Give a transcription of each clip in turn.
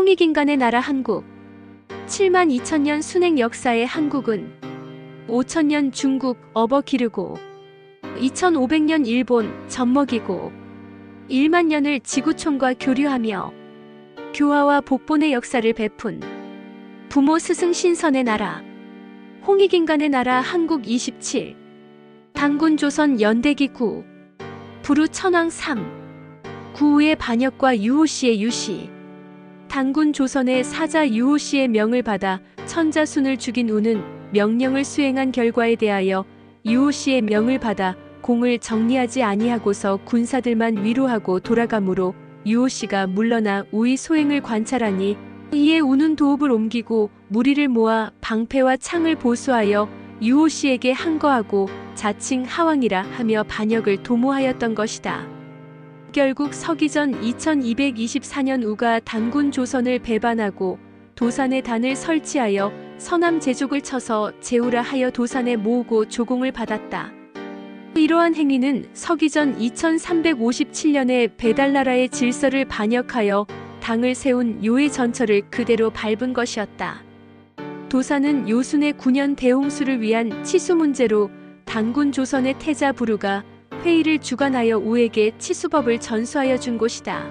홍익인간의 나라 한국. 72,000년 순행 역사의 한국은 5,000년 중국 업어 기르고 2,500년 일본 젖먹이고 1만 년을 지구촌과 교류하며 교화와 복본의 역사를 베푼 부모 스승 신선의 나라 홍익인간의 나라 한국 27. 당군 조선 연대기 9. 부루 천왕 3. 구우의 반역과 유호씨의 유씨. 당군 조선의 사자 유호씨의 명을 받아 천자순을 죽인 우는 명령을 수행한 결과에 대하여 유호씨의 명을 받아 공을 정리하지 아니하고서 군사들만 위로하고 돌아가므로 유호씨가 물러나 우의 소행을 관찰하니 이에 우는 도읍을 옮기고 무리를 모아 방패와 창을 보수하여 유호씨에게 항거하고 자칭 하왕이라 하며 반역을 도모하였던 것이다. 결국 서기전 2224년 우가 당군 조선을 배반하고 도산에 단을 설치하여 서남 제족을 쳐서 제우라 하여 도산에 모으고 조공을 받았다. 이러한 행위는 서기전 2357년에 베달나라의 질서를 반역하여 당을 세운 요의 전처를 그대로 밟은 것이었다. 도산은 요순의 9년 대홍수를 위한 치수 문제로 당군 조선의 태자 부루가 회의를 주관하여 우에게 치수법을 전수하여 준 곳이다.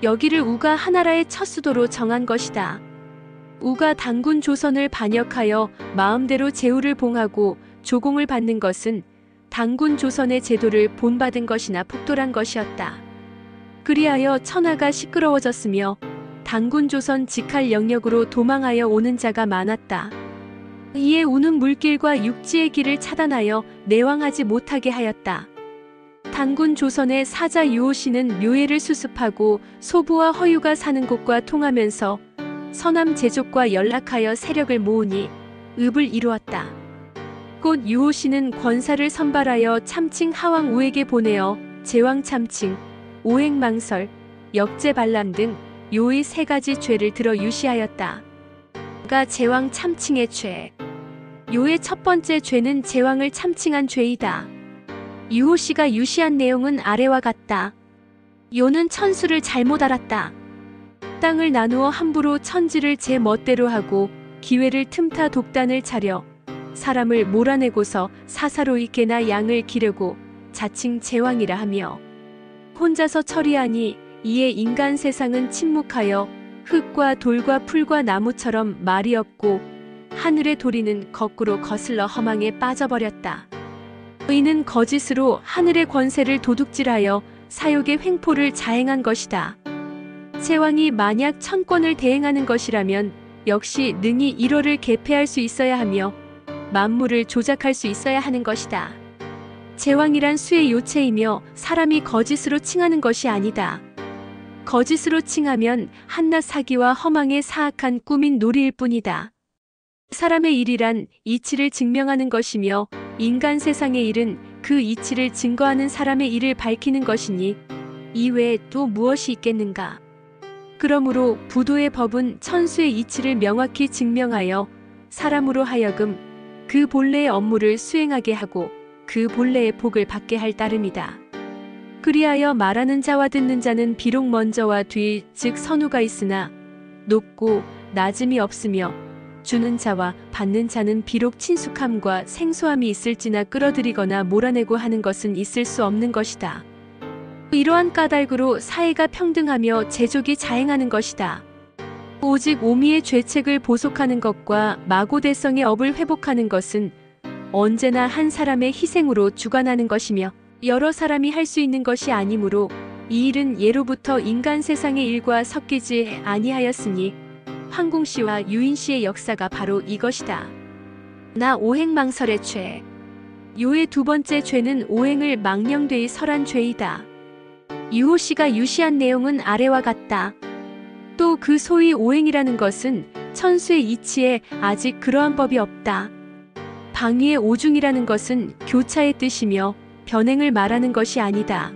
여기를 우가 하나라의 첫 수도로 정한 것이다. 우가 당군 조선을 반역하여 마음대로 제후를 봉하고 조공을 받는 것은 당군 조선의 제도를 본받은 것이나 폭돌한 것이었다. 그리하여 천하가 시끄러워졌으며 당군 조선 직할 영역으로 도망하여 오는 자가 많았다. 이에 우는 물길과 육지의 길을 차단하여 내왕하지 못하게 하였다. 당군 조선의 사자 유호씨는 묘예를 수습하고 소부와 허유가 사는 곳과 통하면서 서남 제족과 연락하여 세력을 모으니 읍을 이루었다. 곧 유호씨는 권사를 선발하여 참칭 하왕 우에게 보내어 제왕 참칭, 오행망설, 역제반람 등 요의 3가지 죄를 들어 유시하였다. 가 제왕 참칭의 죄. 요의 첫 번째 죄는 제왕을 참칭한 죄이다. 유호씨가 유시한 내용은 아래와 같다. 요는 천수를 잘못 알았다. 땅을 나누어 함부로 천지를 제 멋대로 하고 기회를 틈타 독단을 차려 사람을 몰아내고서 사사로이 개나 양을 기르고 자칭 제왕이라 하며 혼자서 처리하니 이에 인간 세상은 침묵하여 흙과 돌과 풀과 나무처럼 말이 없고 하늘의 도리는 거꾸로 거슬러 허망에 빠져버렸다. 이는 거짓으로 하늘의 권세를 도둑질하여 사욕의 횡포를 자행한 것이다. 제왕이 만약 천권을 대행하는 것이라면 역시 능히 1호를 개폐할 수 있어야 하며 만물을 조작할 수 있어야 하는 것이다. 제왕이란 수의 요체이며 사람이 거짓으로 칭하는 것이 아니다. 거짓으로 칭하면 한낱 사기와 허망의 사악한 꿈인 놀이일 뿐이다. 사람의 일이란 이치를 증명하는 것이며 인간 세상의 일은 그 이치를 증거하는 사람의 일을 밝히는 것이니 이외에 또 무엇이 있겠는가. 그러므로 부도의 법은 천수의 이치를 명확히 증명하여 사람으로 하여금 그 본래의 업무를 수행하게 하고 그 본래의 복을 받게 할 따름이다. 그리하여 말하는 자와 듣는 자는 비록 먼저와 뒤 즉 선후가 있으나 높고 낮음이 없으며 주는 자와 받는 자는 비록 친숙함과 생소함이 있을지나 끌어들이거나 몰아내고 하는 것은 있을 수 없는 것이다. 이러한 까닭으로 사회가 평등하며 제족이 자행하는 것이다. 오직 오미의 죄책을 보속하는 것과 마고대성의 업을 회복하는 것은 언제나 한 사람의 희생으로 주관하는 것이며 여러 사람이 할 수 있는 것이 아니므로 이 일은 예로부터 인간 세상의 일과 섞이지 아니하였으니 황궁시와 유인시의 역사가 바로 이것이다. 나 오행망설의 죄. 요의 두 번째 죄는 오행을 망령되이 설한 죄이다. 유호씨가 유시한 내용은 아래와 같다. 또 그 소위 오행이라는 것은 천수의 이치에 아직 그러한 법이 없다. 방위의 오중이라는 것은 교차의 뜻이며 변행을 말하는 것이 아니다.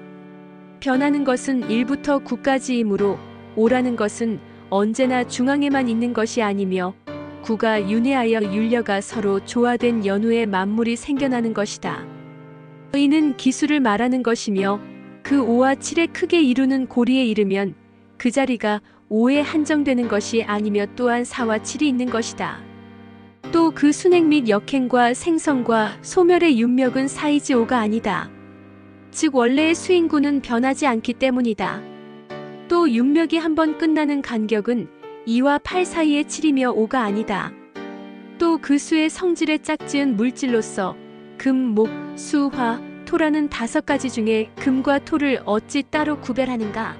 변하는 것은 1부터 9까지이므로 오라는 것은 언제나 중앙에만 있는 것이 아니며 9가 윤회하여 율려가 서로 조화된 연후에 만물이 생겨나는 것이다. 의는 기술을 말하는 것이며 그 5와 7의 크게 이루는 고리에 이르면 그 자리가 5에 한정되는 것이 아니며 또한 4와 7이 있는 것이다. 또 그 순행 및 역행과 생성과 소멸의 윤맥은 4이지 5가 아니다. 즉 원래의 수인구는 변하지 않기 때문이다. 또 윤맥이 한번 끝나는 간격은 2와 8 사이의 7이며 5가 아니다. 또 그 수의 성질에 짝지은 물질로서 금, 목, 수, 화, 토라는 5가지 중에 금과 토를 어찌 따로 구별하는가?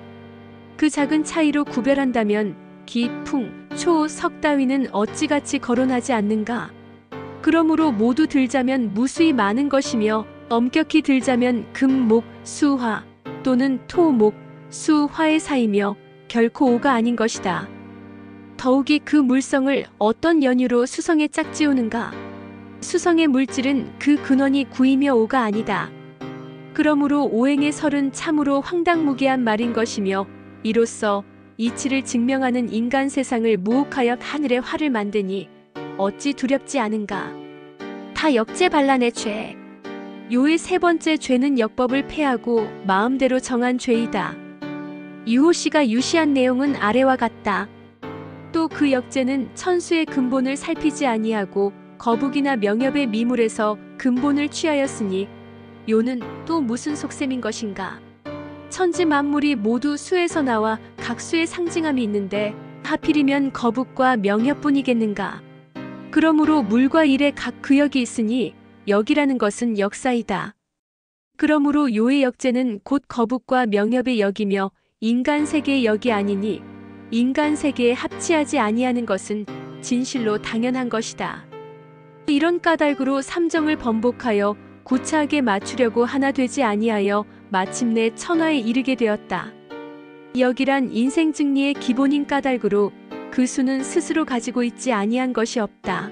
그 작은 차이로 구별한다면 기, 풍, 초, 석 따위는 어찌 같이 거론하지 않는가? 그러므로 모두 들자면 무수히 많은 것이며 엄격히 들자면 금, 목, 수, 화 또는 토, 목, 수, 화의 사이며 결코 5가 아닌 것이다. 더욱이 그 물성을 어떤 연유로 수성에 짝지우는가? 수성의 물질은 그 근원이 9이며 5가 아니다. 그러므로 오행의 설은 참으로 황당무계한 말인 것이며 이로써 이치를 증명하는 인간 세상을 무혹하여 하늘의 화를 만드니 어찌 두렵지 않은가? 다 역제반란의 죄. 요의 세 번째 죄는 역법을 폐하고 마음대로 정한 죄이다. 유호씨가 유시한 내용은 아래와 같다. 또 그 역제는 천수의 근본을 살피지 아니하고 거북이나 명엽의 미물에서 근본을 취하였으니 요는 또 무슨 속셈인 것인가? 천지 만물이 모두 수에서 나와 각 수의 상징함이 있는데 하필이면 거북과 명엽뿐이겠는가? 그러므로 물과 일에 각 그 역이 있으니 역이라는 것은 역사이다. 그러므로 요의 역제는 곧 거북과 명엽의 역이며 인간 세계의 역이 아니니 인간 세계에 합치하지 아니하는 것은 진실로 당연한 것이다. 이런 까닭으로 삼정을 번복하여 구차하게 맞추려고 하나 되지 아니하여 마침내 천하에 이르게 되었다. 역이란 인생 증리의 기본인 까닭으로 그 수는 스스로 가지고 있지 아니한 것이 없다.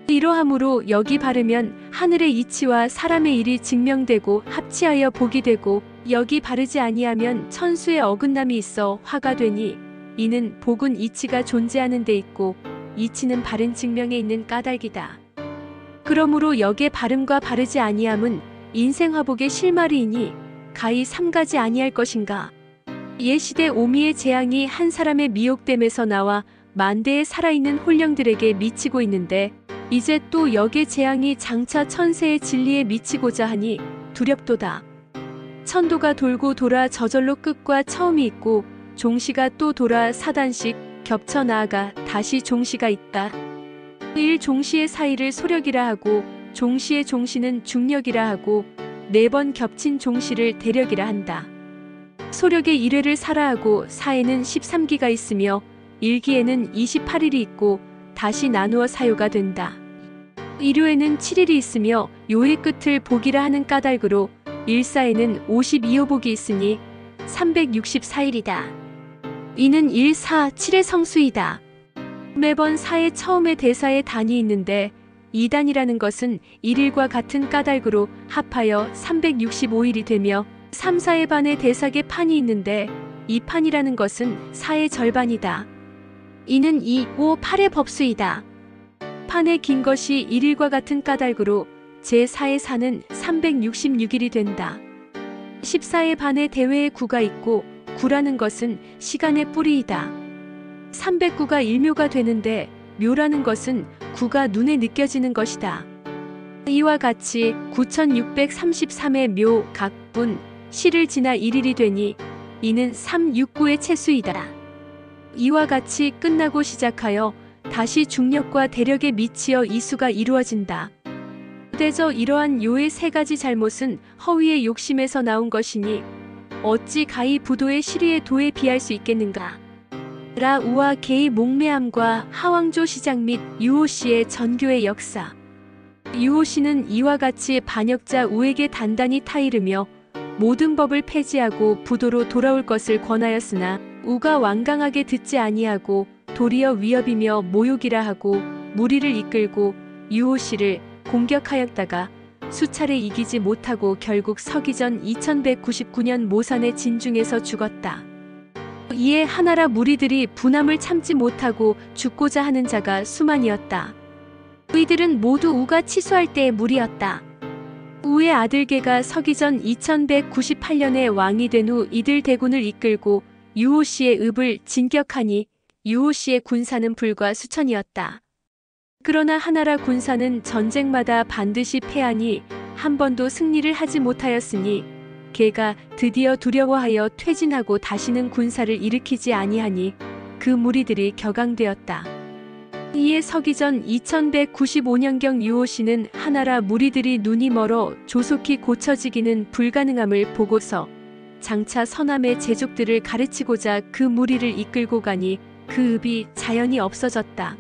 이러함으로 역이 바르면 하늘의 이치와 사람의 일이 증명되고 합치하여 복이 되고 역이 바르지 아니하면 천수의 어긋남이 있어 화가 되니 이는 복은 이치가 존재하는 데 있고 이치는 바른 증명에 있는 까닭이다. 그러므로 역의 바름과 바르지 아니함은 인생화복의 실마리이니 가히 삼가지 아니할 것인가. 예시대 오미의 재앙이 한 사람의 미혹됨에서 나와 만대의 살아있는 혼령들에게 미치고 있는데 이제 또 역의 재앙이 장차 천세의 진리에 미치고자 하니 두렵도다. 천도가 돌고 돌아 저절로 끝과 처음이 있고 종시가 또 돌아 사단씩 겹쳐 나아가 다시 종시가 있다. 일 종시의 사이를 소력이라 하고 종시의 종시는 중력이라 하고 4번 겹친 종시를 대력이라 한다. 소력의 1회를 사라하고 사에는 13기가 있으며 1기에는 28일이 있고 다시 나누어 사요가 된다. 일요에는 7일이 있으며 요의 끝을 복이라 하는 까닭으로 일사에는 52호복이 있으니 364일이다. 이는 1, 4, 7의 성수이다. 매번 4의 처음에 대사에 단이 있는데 2단이라는 것은 1일과 같은 까닭으로 합하여 365일이 되며 3, 4의 반에 대사계 판이 있는데 이 판이라는 것은 4의 절반이다. 이는 2, 5, 8의 법수이다. 판의 긴 것이 1일과 같은 까닭으로 제4의 4는 366일이 된다. 14의 반에 대회의 9가 있고 9라는 것은 시간의 뿌리이다. 309가 일묘가 되는데 묘라는 것은 9가 눈에 느껴지는 것이다. 이와 같이 9633의 묘, 각, 분, 시를 지나 1일이 되니 이는 369의 채수이다. 이와 같이 끝나고 시작하여 다시 중력과 대력에 미치어 이수가 이루어진다. 그대저 이러한 요의 3가지 잘못은 허위의 욕심에서 나온 것이니 어찌 가히 부도의 시리의 도에 비할 수 있겠는가. 라우와 개의 목매함과 하왕조 시장 및 유호씨의 전교의 역사. 유호씨는 이와 같이 반역자 우에게 단단히 타이르며 모든 법을 폐지하고 부도로 돌아올 것을 권하였으나 우가 완강하게 듣지 아니하고 도리어 위협이며 모욕이라 하고 무리를 이끌고 유호씨를 공격하였다가 수차례 이기지 못하고 결국 서기전 2199년 모산의 진중에서 죽었다. 이에 하나라 무리들이 분함을 참지 못하고 죽고자 하는 자가 수만이었다. 이들은 모두 우가 치수할 때의 무리였다. 우의 아들 게가 서기전 2198년에 왕이 된 후 이들 대군을 이끌고 유호씨의 읍을 진격하니 유호씨의 군사는 불과 수천이었다. 그러나 하나라 군사는 전쟁마다 반드시 패하니 한 번도 승리를 하지 못하였으니 걔가 드디어 두려워하여 퇴진하고 다시는 군사를 일으키지 아니하니 그 무리들이 격앙되었다. 이에 서기전 2195년경 유호씨는 하나라 무리들이 눈이 멀어 조속히 고쳐지기는 불가능함을 보고서 장차 서남의 제족들을 가르치고자 그 무리를 이끌고 가니 그 읍이 자연히 없어졌다.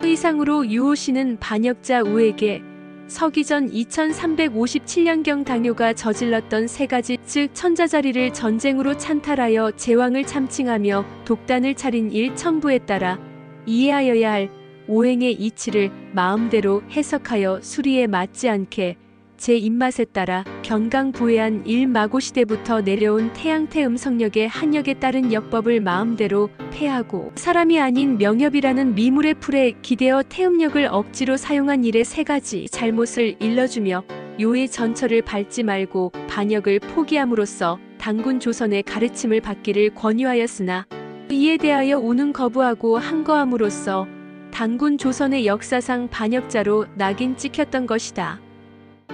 의상으로 유호씨는 반역자 우에게 서기전 2357년경 당뇨가 저질렀던 세 가지 즉 천자자리를 전쟁으로 찬탈하여 제왕을 참칭하며 독단을 차린 일 첨부에 따라 이해하여야 할 오행의 이치를 마음대로 해석하여 수리에 맞지 않게 제 입맛에 따라 견강부회한 일마고시대부터 내려온 태양태음 성력의 한역에 따른 역법을 마음대로 폐하고 사람이 아닌 명협이라는 미물의 풀에 기대어 태음력을 억지로 사용한 일의 세 가지 잘못을 일러주며 요의 전철을 밟지 말고 반역을 포기함으로써 단군 조선의 가르침을 받기를 권유하였으나 이에 대하여 우는 거부하고 항거함으로써 단군 조선의 역사상 반역자로 낙인 찍혔던 것이다.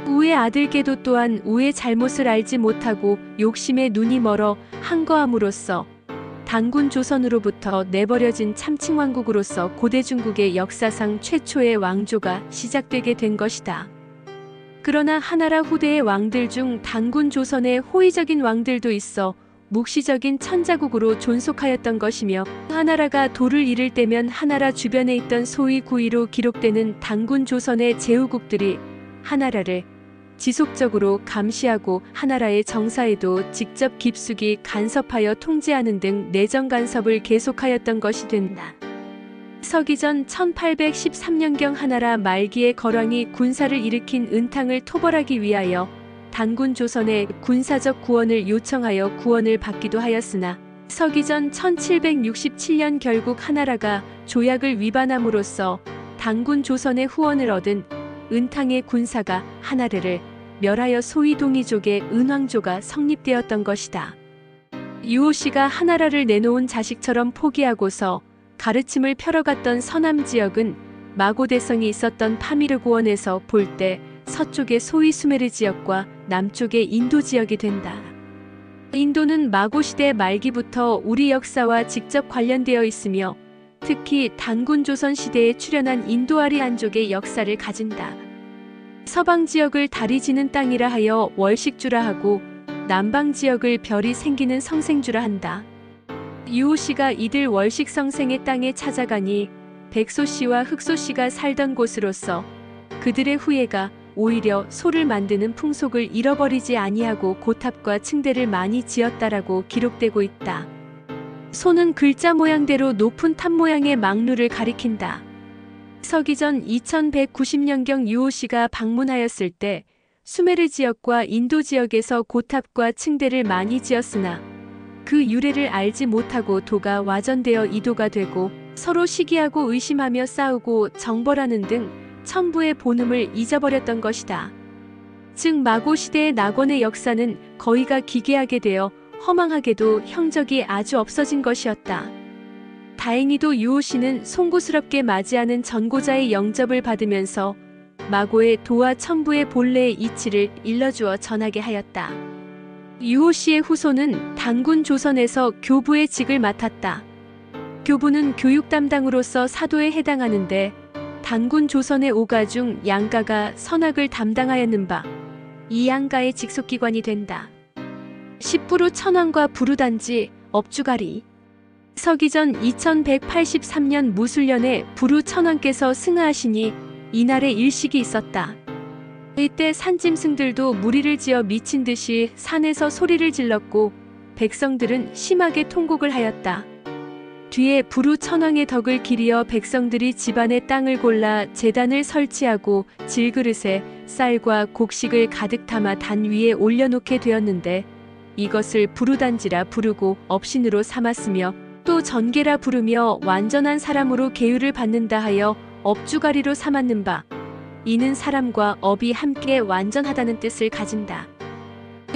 우의 아들께도 또한 우의 잘못을 알지 못하고 욕심에 눈이 멀어 항거함으로써 단군 조선으로부터 내버려진 참칭왕국으로서 고대 중국의 역사상 최초의 왕조가 시작되게 된 것이다. 그러나 하나라 후대의 왕들 중 단군 조선의 호의적인 왕들도 있어 묵시적인 천자국으로 존속하였던 것이며 하나라가 도를 잃을 때면 하나라 주변에 있던 소위 구위로 기록되는 단군 조선의 제후국들이 하나라를 지속적으로 감시하고 하나라의 정사에도 직접 깊숙이 간섭하여 통제하는 등 내정 간섭을 계속하였던 것이 된다. 서기전 1813년경 하나라 말기에 거왕이 군사를 일으킨 은탕을 토벌하기 위하여 단군 조선의 군사적 구원을 요청하여 구원을 받기도 하였으나 서기전 1767년 결국 하나라가 조약을 위반함으로써 단군 조선의 후원을 얻은 은탕의 군사가 하나라를 멸하여 소위 동이족의 은왕조가 성립되었던 것이다. 유호씨가 하나라를 내놓은 자식처럼 포기하고서 가르침을 펴러갔던 서남 지역은 마고대성이 있었던 파미르 고원에서 볼 때 서쪽의 소위 수메르 지역과 남쪽의 인도 지역이 된다. 인도는 마고시대 말기부터 우리 역사와 직접 관련되어 있으며 특히 단군 조선 시대에 출현한 인도 아리안족의 역사를 가진다. 서방 지역을 달이 지는 땅이라 하여 월식주라 하고 남방 지역을 별이 생기는 성생주라 한다. 유호씨가 이들 월식성생의 땅에 찾아가니 백소씨와 흑소씨가 살던 곳으로서 그들의 후예가 오히려 소를 만드는 풍속을 잃어버리지 아니하고 고탑과 층대를 많이 지었다라고 기록되고 있다. 소는 글자 모양대로 높은 탑 모양의 망루를 가리킨다. 서기전 2190년경 유호씨가 방문하였을 때 수메르 지역과 인도 지역에서 고탑과 층대를 많이 지었으나 그 유래를 알지 못하고 도가 와전되어 이도가 되고 서로 시기하고 의심하며 싸우고 정벌하는 등 천부의 본음을 잊어버렸던 것이다. 즉 마고시대의 낙원의 역사는 거의가 기괴하게 되어 허망하게도 형적이 아주 없어진 것이었다. 다행히도 유호씨는 송구스럽게 맞이하는 전고자의 영접을 받으면서 마고의 도와 천부의 본래의 이치를 일러주어 전하게 하였다. 유호씨의 후손은 단군 조선에서 교부의 직을 맡았다. 교부는 교육 담당으로서 사도에 해당하는데 단군 조선의 5가 중 양가가 선학을 담당하였는 바 이 양가의 직속기관이 된다. 십부루 천왕과 부루단지, 업주가리. 서기전 2183년 무술년에 부루 천왕께서 승하하시니 이날에 일식이 있었다. 이때 산짐승들도 무리를 지어 미친 듯이 산에서 소리를 질렀고 백성들은 심하게 통곡을 하였다. 뒤에 부루 천왕의 덕을 기리어 백성들이 집안의 땅을 골라 제단을 설치하고 질그릇에 쌀과 곡식을 가득 담아 단 위에 올려놓게 되었는데 이것을 부루단지라 부르고 업신으로 삼았으며 또 전계라 부르며 완전한 사람으로 계유를 받는다 하여 업주가리로 삼았는 바 이는 사람과 업이 함께 완전하다는 뜻을 가진다.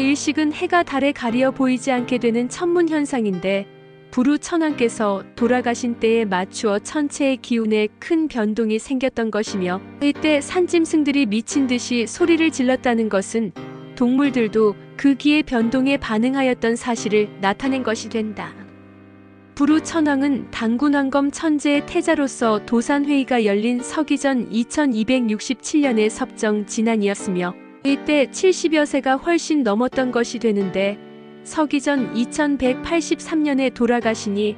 일식은 해가 달에 가리어 보이지 않게 되는 천문현상인데 부루 천왕께서 돌아가신 때에 맞추어 천체의 기운에 큰 변동이 생겼던 것이며 이때 산짐승들이 미친 듯이 소리를 질렀다는 것은 동물들도 그 기의 변동에 반응하였던 사실을 나타낸 것이 된다. 부루 천왕은 단군왕검 천재의 태자로서 도산회의가 열린 서기전 2267년의 섭정 진안이었으며 이때 70여 세가 훨씬 넘었던 것이 되는데 서기전 2183년에 돌아가시니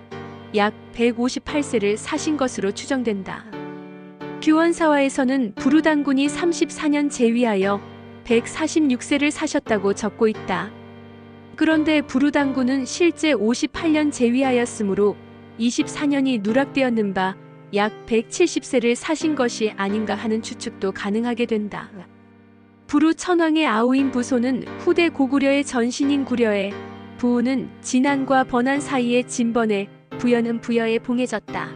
약 158세를 사신 것으로 추정된다. 규원사화에서는 부루단군이 34년 재위하여 146세를 사셨다고 적고 있다. 그런데 부루단군은 실제 58년 재위하였으므로 24년이 누락되었는 바 약 170세를 사신 것이 아닌가 하는 추측도 가능하게 된다. 부루 천왕의 아우인 부소는 후대 고구려의 전신인 구려에, 부우는 진안과 번안 사이의 진번에, 부여는 부여에 봉해졌다.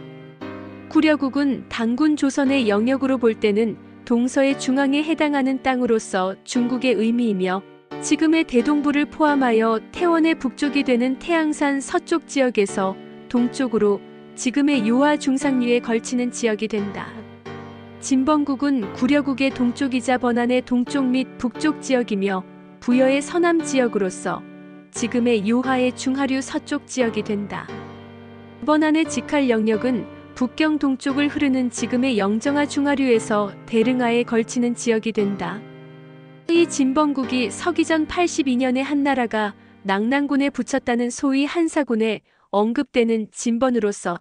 구려국은 단군 조선의 영역으로 볼 때는 동서의 중앙에 해당하는 땅으로서 중국의 의미이며 지금의 대동부를 포함하여 태원의 북쪽이 되는 태양산 서쪽 지역에서 동쪽으로 지금의 요하 중상류에 걸치는 지역이 된다. 진번국은 구려국의 동쪽이자 번안의 동쪽 및 북쪽 지역이며 부여의 서남 지역으로서 지금의 요하의 중하류 서쪽 지역이 된다. 번안의 직할 영역은 북경 동쪽을 흐르는 지금의 영정하 중하류에서 대릉하에 걸치는 지역이 된다. 이 진번국이 서기전 82년에 한나라가 낙랑군에 붙였다는 소위 한사군에 언급되는 진번으로서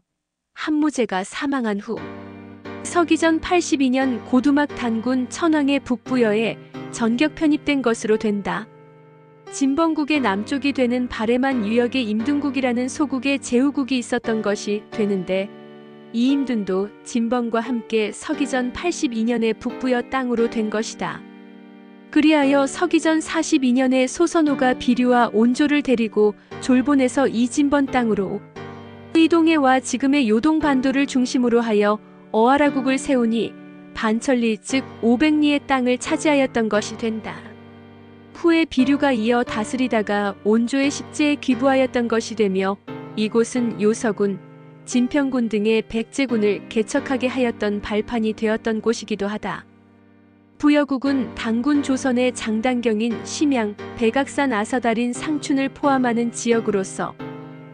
한무제가 사망한 후 서기전 82년 고두막 단군 천왕의 북부여에 전격 편입된 것으로 된다. 진번국의 남쪽이 되는 바레만 유역에 임둔국이라는 소국의 제후국이 있었던 것이 되는데 이 임둔도 진번과 함께 서기전 82년의 북부여 땅으로 된 것이다. 그리하여 서기전 42년에 소선호가 비류와 온조를 데리고 졸본에서 이진번 땅으로 이동해 와 지금의 요동반도를 중심으로 하여 어하라국을 세우니 반천리 즉 500리의 땅을 차지하였던 것이 된다. 후에 비류가 이어 다스리다가 온조의 십제에 귀부하였던 것이 되며 이곳은 요서군, 진평군 등의 백제군을 개척하게 하였던 발판이 되었던 곳이기도 하다. 부여국은 단군 조선의 장단경인 심양, 백악산 아사달인 상춘을 포함하는 지역으로서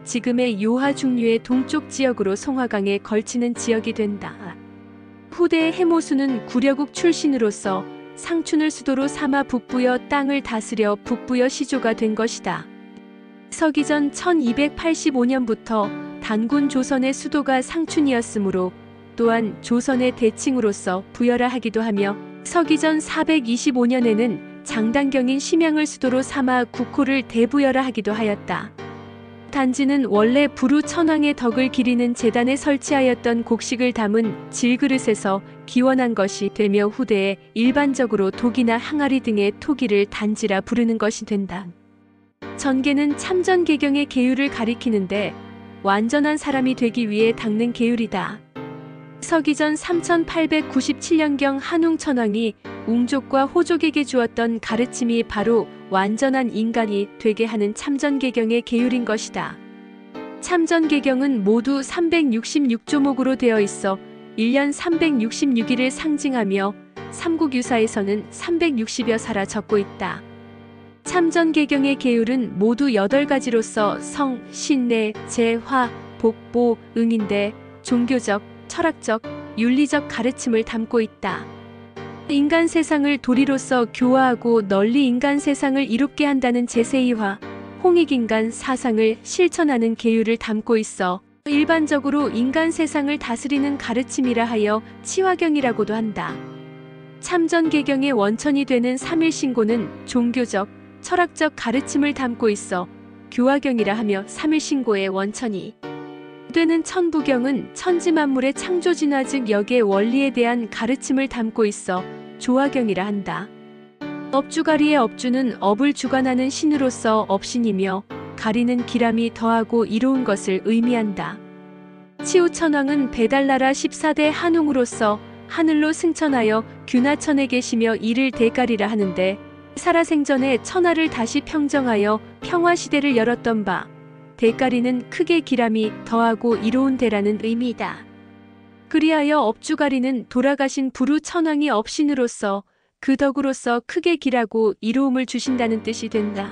지금의 요하 중류의 동쪽 지역으로 송화강에 걸치는 지역이 된다. 후대의 해모수는 구려국 출신으로서 상춘을 수도로 삼아 북부여 땅을 다스려 북부여 시조가 된 것이다. 서기전 1285년부터 단군 조선의 수도가 상춘이었으므로 또한 조선의 대칭으로서 부여라 하기도 하며 서기전 425년에는 장단경인 심양을 수도로 삼아 국호를 대부여라 하기도 하였다. 단지는 원래 부루 천왕의 덕을 기리는 제단에 설치하였던 곡식을 담은 질그릇에서 기원한 것이 되며 후대에 일반적으로 독이나 항아리 등의 토기를 단지라 부르는 것이 된다. 전계는 참전계경의 계율을 가리키는데 완전한 사람이 되기 위해 닦는 계율이다. 서기전 3897년경 한웅천왕이 웅족과 호족에게 주었던 가르침이 바로 완전한 인간이 되게 하는 참전계경의 계율인 것이다. 참전계경은 모두 366조목으로 되어 있어 1년 366일을 상징하며 삼국유사에서는 360여 사라 적고 있다. 참전계경의 계율은 모두 8가지로서 성, 신내, 재, 화, 복, 보, 응인데 종교적, 철학적, 윤리적 가르침을 담고 있다. 인간 세상을 도리로서 교화하고 널리 인간 세상을 이롭게 한다는 제세이화, 홍익인간 사상을 실천하는 계율을 담고 있어 일반적으로 인간 세상을 다스리는 가르침이라 하여 치화경이라고도 한다. 참전계경의 원천이 되는 삼일신고는 종교적, 철학적 가르침을 담고 있어 교화경이라 하며 삼일신고의 원천이 되는 천부경은 천지만물의 창조진화 즉 역의 원리에 대한 가르침을 담고 있어 조화경이라 한다. 업주가리의 업주는 업을 주관하는 신으로서 업신이며 가리는 기람이 더하고 이로운 것을 의미한다. 치우천왕은 배달나라 14대 한웅으로서 하늘로 승천하여 규나천에 계시며 이를 대가리라 하는데 살아생전에 천하를 다시 평정하여 평화시대를 열었던 바, 대가리는 크게 기람이 더하고 이로운 대라는 의미이다. 그리하여 업주가리는 돌아가신 부루 천왕이 업신으로서 그 덕으로서 크게 기라고 이로움을 주신다는 뜻이 된다.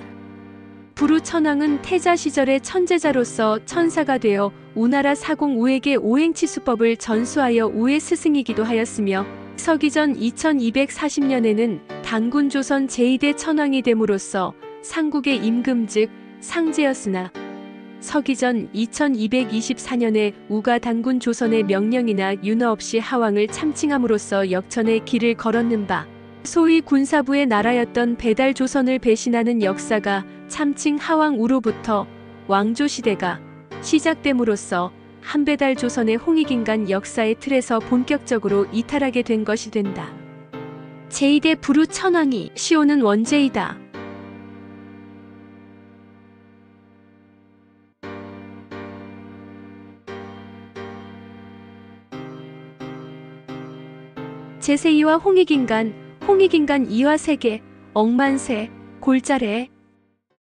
부루 천왕은 태자 시절의 천제자로서 천사가 되어 우나라 사공 우에게 오행치수법을 전수하여 우의 스승이기도 하였으며 서기전 2240년에는 단군조선 제2대 천왕이 됨으로써 상국의 임금 즉 상제였으나 서기전 2224년에 우가 단군 조선의 명령이나 윤허 없이 하왕을 참칭함으로써 역천의 길을 걸었는 바, 소위 군사부의 나라였던 배달 조선을 배신하는 역사가 참칭 하왕 우로부터 왕조시대가 시작됨으로써 한배달 조선의 홍익인간 역사의 틀에서 본격적으로 이탈하게 된 것이 된다. 제2대 부루 천왕이 시오는 원제이다. 제세2와 홍익인간, 홍익인간 2와 세계, 억만세, 골자래,